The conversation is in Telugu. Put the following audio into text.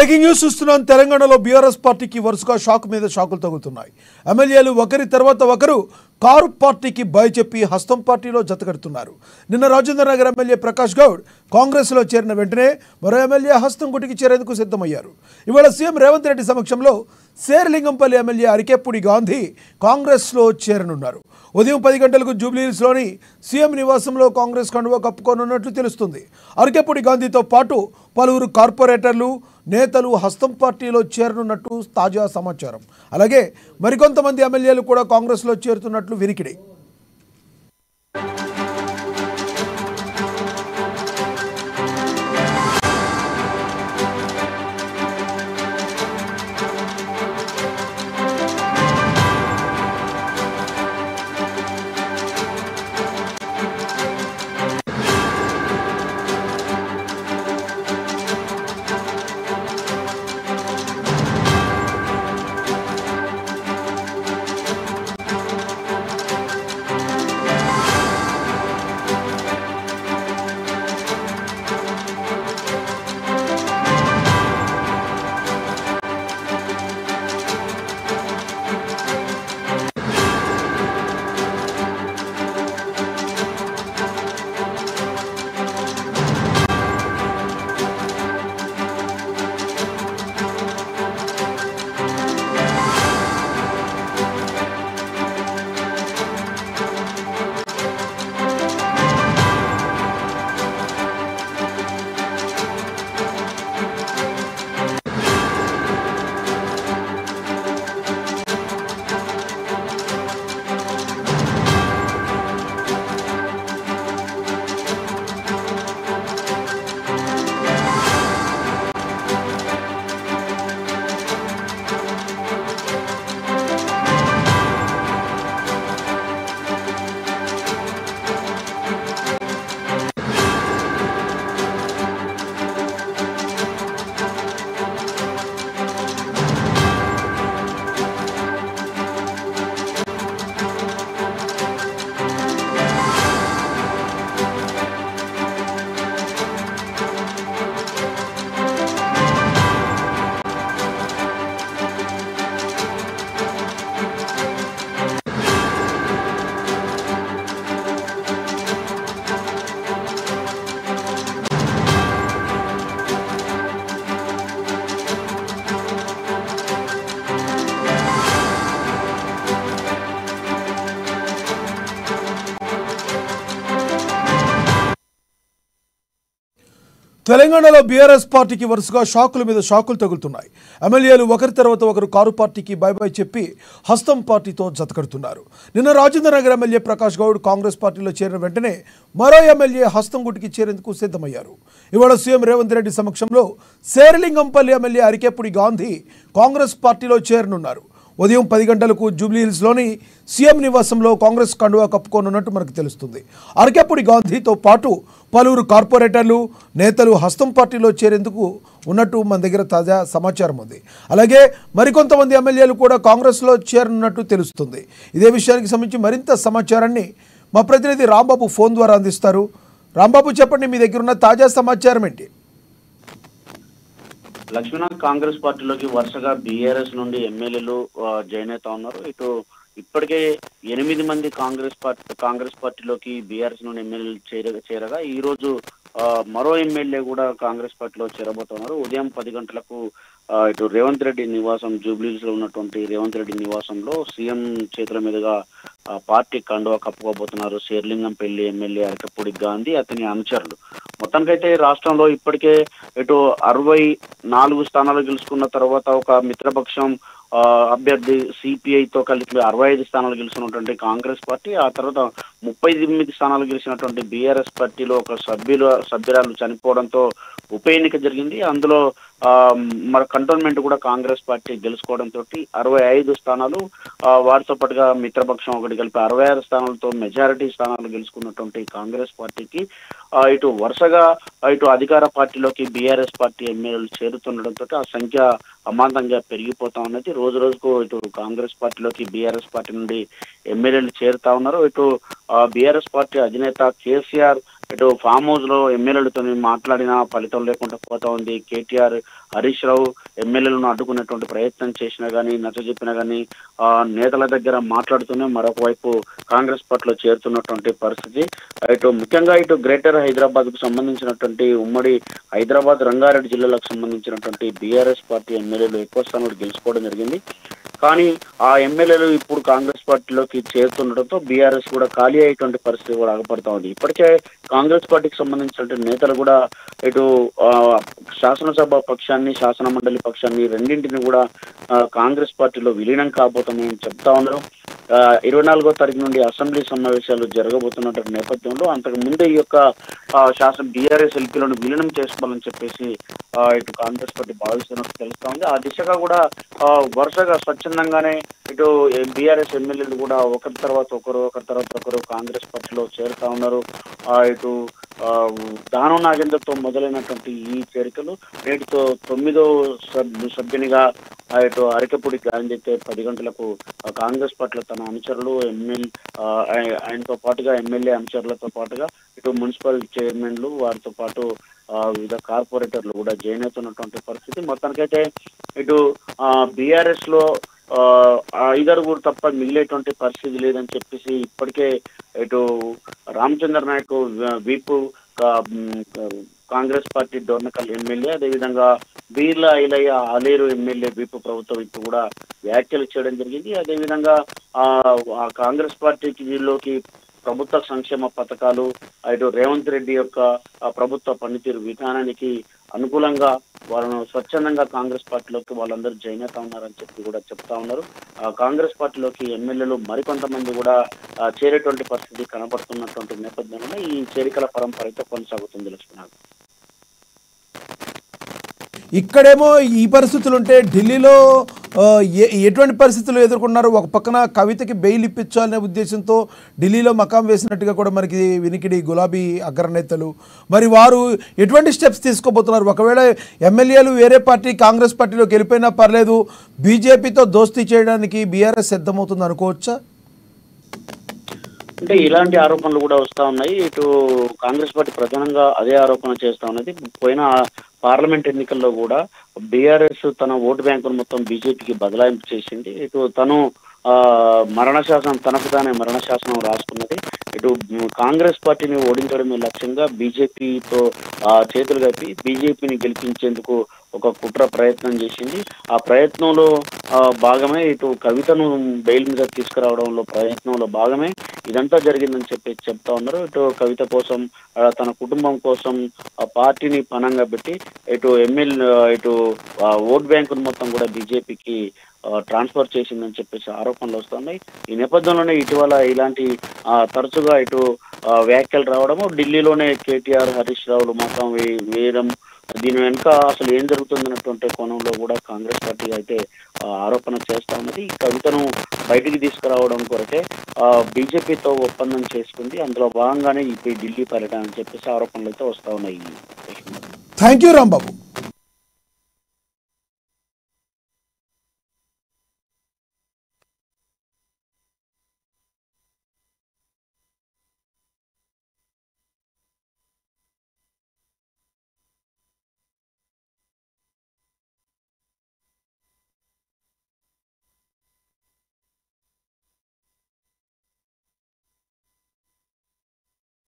బ్రేకింగ్ న్యూస్ చూస్తున్నాం. తెలంగాణలో బీఆర్ఎస్ పార్టీకి వరుసగా షాక్ మీద షాకులు తగులుతున్నాయి. ఎమ్మెల్యేలు ఒకరి తర్వాత ఒకరు కారు పార్టీకి బై చెప్పి హస్తం పార్టీలో జతకడుతున్నారు. నిన్న రాజేంద్ర నగర్ ఎమ్మెల్యే ప్రకాష్ గౌడ్ కాంగ్రెస్లో చేరిన వెంటనే మరో ఎమ్మెల్యే హస్తం గుటికి చేరేందుకు సిద్ధమయ్యారు. ఇవాళ సీఎం రేవంత్ రెడ్డి సమక్షంలో శేర్లింగంపల్లి ఎమ్మెల్యే అరికెప్పుడి గాంధీ కాంగ్రెస్లో చేరనున్నారు. ఉదయం 10 గంటలకు జూబ్లీహిల్స్లోని సీఎం నివాసంలో కాంగ్రెస్ కండువా కప్పుకోనున్నట్లు తెలుస్తుంది. అరికెప్పుడి గాంధీతో పాటు పలువురు కార్పొరేటర్లు, నేతలు హస్తం పార్టీలో చేరనున్నట్టు తాజా సమాచారం. అలాగే మరికొంతమంది ఎమ్మెల్యేలు కూడా కాంగ్రెస్లో చేరుతున్నట్లు వినికిడి. తెలంగాణలో బీఆర్ఎస్ పార్టీకి వరుసగా షాకుల మీద షాకులు తగులుతున్నాయి. ఎమ్మెల్యేలు ఒకరి తర్వాత ఒకరు కారు పార్టీకి బై బై చెప్పి హస్తం పార్టీతో జతకడుతున్నారు. నిన్న రాజేంద్ర నగర్ ఎమ్మెల్యే ప్రకాష్ గౌడ్ కాంగ్రెస్ పార్టీలో చేరిన వెంటనే మరో ఎమ్మెల్యే హస్తం గుటికి చేరేందుకు సిద్ధమయ్యారు. ఇవాళ సీఎం రేవంత్ రెడ్డి సమక్షంలో శేర్లింగంపల్లి ఎమ్మెల్యే అరికెప్పుడి గాంధీ కాంగ్రెస్ పార్టీలో చేరనున్నారు. ఉదయం 10 గంటలకు జూబ్లీహిల్స్లోని సీఎం నివాసంలో కాంగ్రెస్ కండువా కప్పుకోనున్నట్టు మనకు తెలుస్తుంది. అరికెప్పుడి గాంధీతో పాటు పలువురు కార్పొరేటర్లు, నేతలు హస్తం పార్టీలో చేరేందుకు ఉన్నట్టు మన దగ్గర తాజా సమాచారం ఉంది. అలాగే మరికొంతమంది ఎమ్మెల్యేలు కూడా కాంగ్రెస్లో చేరనున్నట్టు తెలుస్తుంది. ఇదే విషయానికి సంబంధించి మరింత సమాచారాన్ని మా ప్రతినిధి రాంబాబు ఫోన్ ద్వారా అందిస్తారు. రాంబాబు, చెప్పండి, మీ దగ్గర ఉన్న తాజా సమాచారం ఏంటి? లక్ష్మణ, కాంగ్రెస్ పార్టీలోకి వరుసగా బీఆర్ఎస్ నుండి ఎమ్మెల్యేలు జాయిన్ అవుతా ఉన్నారు. ఇటు ఇప్పటికే 8 మంది కాంగ్రెస్ పార్టీలోకి బీఆర్ఎస్ నుండి ఎమ్మెల్యేలు చేరగా ఈ రోజు మరో ఎమ్మెల్యే కూడా కాంగ్రెస్ పార్టీలో చేరబోతున్నారు. ఉదయం 10 గంటలకు ఇటు రేవంత్ రెడ్డి నివాసం, జూబ్లీహిల్స్ లో ఉన్నటువంటి రేవంత్ రెడ్డి నివాసంలో సీఎం చేతుల మీదుగా పార్టీ కండువా కప్పుకోబోతున్నారు శేర్లింగంపల్లి ఎమ్మెల్యే అరికెప్పుడి గాంధీ, అతని అనుచరులు. మొత్తానికైతే రాష్ట్రంలో ఇప్పటికే ఇటు 64 స్థానాలు గెలుచుకున్న తర్వాత ఒక మిత్రపక్షం అభ్యర్థి సిపిఐతో కలిపి 65 స్థానాలు గెలుచుకున్నటువంటి కాంగ్రెస్ పార్టీ, ఆ తర్వాత 39 స్థానాలు గెలిచినటువంటి బీఆర్ఎస్ పార్టీలో ఒక సభ్యురాలు చనిపోవడంతో ఉప ఎన్నిక జరిగింది. అందులో మరి కంటోన్మెంట్ కూడా కాంగ్రెస్ పార్టీ గెలుచుకోవడంతో 65 స్థానాలు, వారితో పాటుగా మిత్రపక్షం ఒకటి కలిపి 66 స్థానాలతో మెజారిటీ స్థానాలు గెలుచుకున్నటువంటి కాంగ్రెస్ పార్టీకి ఇటు వరుసగా ఇటు అధికార పార్టీలోకి బీఆర్ఎస్ పార్టీ ఎమ్మెల్యేలు చేరుతుండడంతో ఆ సంఖ్య అమాంతంగా పెరిగిపోతా ఉన్నది. రోజు రోజుకు ఇటు కాంగ్రెస్ పార్టీలోకి బీఆర్ఎస్ పార్టీ నుండి ఎమ్మెల్యేలు చేరుతా ఉన్నారు. ఇటు బీఆర్ఎస్ పార్టీ అధినేత కేసీఆర్ ఇటు ఫామ్ హౌస్ లో ఎమ్మెల్యేలతో మాట్లాడినా ఫలితం లేకుండా పోతా ఉంది. కేటీఆర్, హరీష్ రావు ఎమ్మెల్యేలను అడ్డుకునేటువంటి ప్రయత్నం చేసినా కానీ, నచ్చజెప్పినా కానీ నేతల దగ్గర మాట్లాడుతూనే మరొక వైపు కాంగ్రెస్ పార్టీలో చేరుతున్నటువంటి పరిస్థితి. ఇటు ముఖ్యంగా ఇటు గ్రేటర్ హైదరాబాద్ కు సంబంధించినటువంటి ఉమ్మడి హైదరాబాద్, రంగారెడ్డి జిల్లాలకు సంబంధించినటువంటి బీఆర్ఎస్ పార్టీ ఎమ్మెల్యేలు ఎక్కువ స్థానాలు గెలుచుకోవడం జరిగింది. కానీ ఆ ఎమ్మెల్యేలు ఇప్పుడు కాంగ్రెస్ పార్టీలోకి చేరుతుండటంతో బీఆర్ఎస్ కూడా ఖాళీ అయ్యేటువంటి పరిస్థితి కూడా ఆగపడతా ఉంది. ఇప్పటికే కాంగ్రెస్ పార్టీకి సంబంధించినటువంటి నేతలు కూడా ఇటు శాసనసభ పక్షాన్ని, శాసన మండలి పక్షాన్ని రెండింటిని కూడా కాంగ్రెస్ పార్టీలో విలీనం కాబోతామని చెప్తా ఉన్నారు. 24వ తారీఖు నుండి అసెంబ్లీ సమావేశాలు జరగబోతున్నటువంటి నేపథ్యంలో అంతకు ముందే ఈ యొక్క శాసన బీఆర్ఎస్ ఎల్పీలను విలీనం చేసుకోవాలని చెప్పేసి ఇటు కాంగ్రెస్ పార్టీ భావిస్తున్నట్టు తెలుస్తా ఉంది. ఆ దిశగా కూడా వరుసగా స్వచ్ఛందంగానే ఇటు బీఆర్ఎస్ ఎమ్మెల్యేలు కూడా ఒకరి తర్వాత ఒకరు కాంగ్రెస్ పార్టీలో చేరుతా ఉన్నారు. ఇటు దానం నాగేందర్తో మొదలైనటువంటి ఈ చేరికలు నేటితో 9వ సభ్యునిగా ఇటు అరకపూడి గాంధీ 10 గంటలకు కాంగ్రెస్ పార్టీలో తన అనుచరులు ఆయనతో పాటుగా ఎమ్మెల్యే అనుచరులతో పాటుగా ఇటు మున్సిపల్ చైర్మన్లు వారితో పాటు వివిధ కార్పొరేటర్లు కూడా జాయిన్ అవుతున్నటువంటి పరిస్థితి. మొత్తానికైతే ఇటు బీఆర్ఎస్ లో 5 తప్ప మిగిలేటువంటి పరిస్థితి లేదని చెప్పేసి ఇప్పటికే ఇటు రామచంద్ర నాయక్ వీపు కాంగ్రెస్ పార్టీ డోర్నకల్ ఎమ్మెల్యే, అదేవిధంగా బీర్లా ఐలయ్య ఆలేరు ఎమ్మెల్యే వీపు ప్రభుత్వ వీపు కూడా వ్యాఖ్యలు చేయడం జరిగింది. అదేవిధంగా కాంగ్రెస్ పార్టీకి వీళ్ళలోకి ప్రభుత్వ సంక్షేమ పథకాలు, ఇటు రేవంత్ రెడ్డి యొక్క ప్రభుత్వ పనితీరు విధానానికి అనుకూలంగా వాళ్ళను స్వచ్ఛందంగా కాంగ్రెస్ పార్టీలోకి వాళ్ళందరూ జాయిన్ అవుతా ఉన్నారని చెప్పి కూడా చెప్తా ఉన్నారు. కాంగ్రెస్ పార్టీలోకి ఎమ్మెల్యేలు మరికొంతమంది కూడా చేరేటువంటి పరిస్థితి కనబడుతున్నటువంటి నేపథ్యంలో ఈ చేరికల పరంపర అయితే కొనసాగుతుంది. లక్ష్మణ్, ఇక్కడేమో ఈ పరిస్థితులు ఉంటే ఢిల్లీలో ఎటువంటి పరిస్థితులు ఎదుర్కొన్నారు? ఒక పక్కన కవితకి బెయిల్ ఇప్పించాలనే ఉద్దేశంతో ఢిల్లీలో మకాం వేసినట్టుగా కూడా మనకి వినికిడి గులాబీ అగ్రనేతలు. మరి వారు ఎటువంటి స్టెప్స్ తీసుకోబోతున్నారు? ఒకవేళ ఎమ్మెల్యేలు వేరే పార్టీ కాంగ్రెస్ పార్టీలోకి వెళ్ళిపోయినా పర్లేదు, బీజేపీతో దోస్తీ చేయడానికి బీఆర్ఎస్ సిద్ధమవుతుంది అనుకోవచ్చా? అంటే ఇలాంటి ఆరోపణలు కూడా వస్తా ఉన్నాయి. ఇటు కాంగ్రెస్ పార్టీ ప్రధానంగా అదే ఆరోపణ చేస్తా ఉన్నది. పోయిన పార్లమెంట్ ఎన్నికల్లో కూడా బీఆర్ఎస్ తన ఓటు బ్యాంకును మొత్తం బీజేపీకి బదలాయింపు చేసింది. ఇటు తను తనకు తానే మరణ శాసనం రాసుకున్నది. ఇటు కాంగ్రెస్ పార్టీని ఓడించడమే లక్ష్యంగా బీజేపీతో చేతులు కలిపి బీజేపీని గెలిపించేందుకు ఒక కుట్ర ప్రయత్నం చేసింది. ఆ ప్రయత్నంలో భాగమే ఇటు కవితను బెయిల్ మీద తీసుకురావడంలో ప్రయత్నంలో భాగమే ఇదంతా జరిగిందని చెప్తా ఉన్నారు. ఇటు కవిత కోసం, తన కుటుంబం కోసం ఆ పార్టీని పణంగా పెట్టి ఇటు ఓట్ బ్యాంకును మొత్తం కూడా బీజేపీకి ట్రాన్స్ఫర్ చేసిందని చెప్పేసి ఆరోపణలు వస్తున్నాయి. ఈ నేపథ్యంలోనే ఇటీవల ఇలాంటి తరచుగా ఇటు వ్యాఖ్యలు రావడము, ఢిల్లీలోనే కేటీఆర్, హరీష్ రావులు మతం వేయడం, దీని వెనుక అసలు ఏం జరుగుతుందన్నటువంటి కోణంలో కూడా కాంగ్రెస్ పార్టీ అయితే ఆరోపణ చేస్తా ఉన్నది. ఈ కవితను బయటికి తీసుకురావడం కొరకే బీజేపీతో ఒప్పందం చేసుకుంది. అందులో భాగంగానే ఈ ఢిల్లీ పర్యటన అని చెప్పేసి ఆరోపణలు అయితే వస్తా ఉన్నాయి. Thank you Rambabu.